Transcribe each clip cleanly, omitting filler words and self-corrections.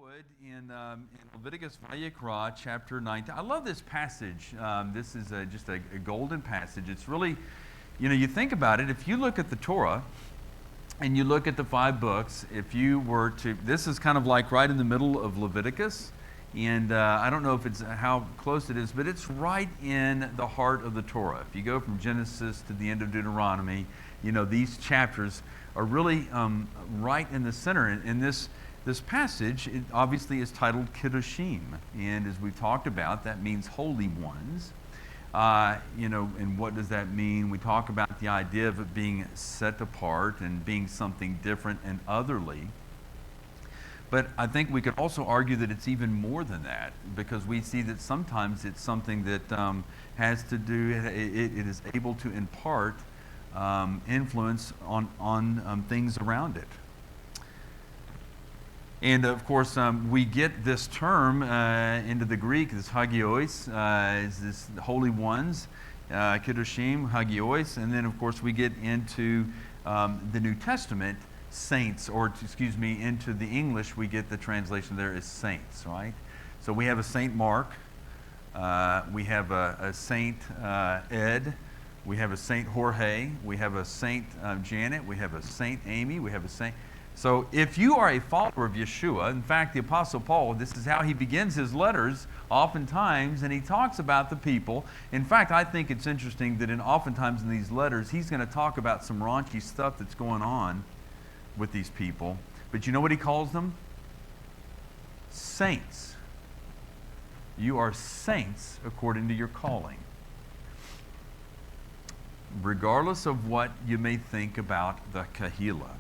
would, in Leviticus Vayikra, chapter 19. I love this passage. This is just a golden passage. It's really, you think about it. If you look at the Torah and you look at the 5 books, if you were to, this is kind of like right in the middle of Leviticus. And I don't know if it's how close it is, but it's right in the heart of the Torah. If you go from Genesis to the end of Deuteronomy, these chapters are really right in the center. And this passage, it obviously is titled Kiddushim. And as we've talked about, that means holy ones. And what does that mean? We talk about the idea of it being set apart and being something different and otherly. But I think we could also argue that it's even more than that, because we see that sometimes it's something that has to do, it is able to impart influence on things around it. And of course, we get this term into the Greek, this hagios, is this holy ones, kiddushim, hagios, and then of course we get into the New Testament, saints, or into the English, we get the translation there as saints, right? So we have a Saint Mark, we have a Saint Ed, we have a Saint Jorge, we have a Saint Janet, we have a Saint Amy, we have a Saint. So if you are a follower of Yeshua, in fact, the Apostle Paul, this is how he begins his letters oftentimes, and he talks about the people. In fact, I think it's interesting that oftentimes in these letters, he's going to talk about some raunchy stuff that's going on with these people. But you know what he calls them? Saints. You are saints according to your calling. Regardless of what you may think about the Kahila,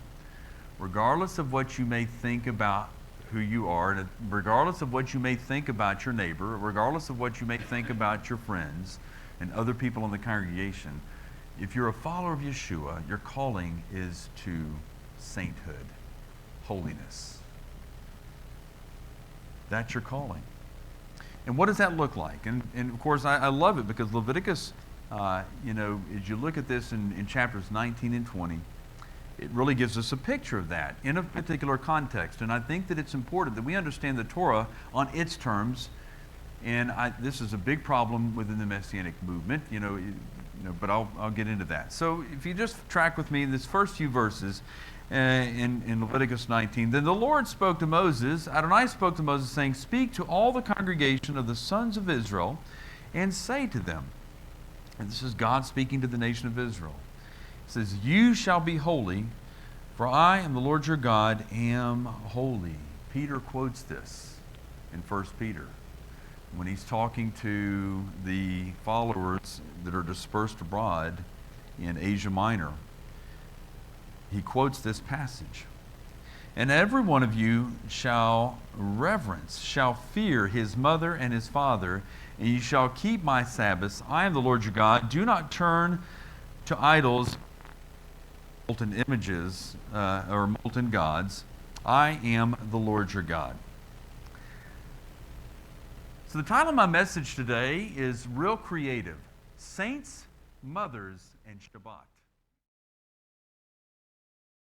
regardless of what you may think about who you are, and regardless of what you may think about your neighbor, regardless of what you may think about your friends and other people in the congregation, if you're a follower of Yeshua, your calling is to sainthood, holiness. That's your calling. And what does that look like? And of course, I love it because Leviticus, as you look at this in chapters 19 and 20, it really gives us a picture of that in a particular context. And I think that it's important that we understand the Torah on its terms. And this is a big problem within the Messianic movement, but I'll get into that. So if you just track with me in this first few verses in Leviticus 19, then the Lord spoke to Moses, Adonai spoke to Moses, saying, "Speak to all the congregation of the sons of Israel and say to them," and this is God speaking to the nation of Israel. It says, "You shall be holy, for I am the Lord your God, am holy." Peter quotes this in 1 Peter when he's talking to the followers that are dispersed abroad in Asia Minor. He quotes this passage. "And every one of you shall reverence, shall fear his mother and his father, and you shall keep my Sabbaths. I am the Lord your God. Do not turn to idols, molten images, or molten gods. I am the Lord your God." So the title of my message today is real creative: Saints, Mothers, and Shabbat.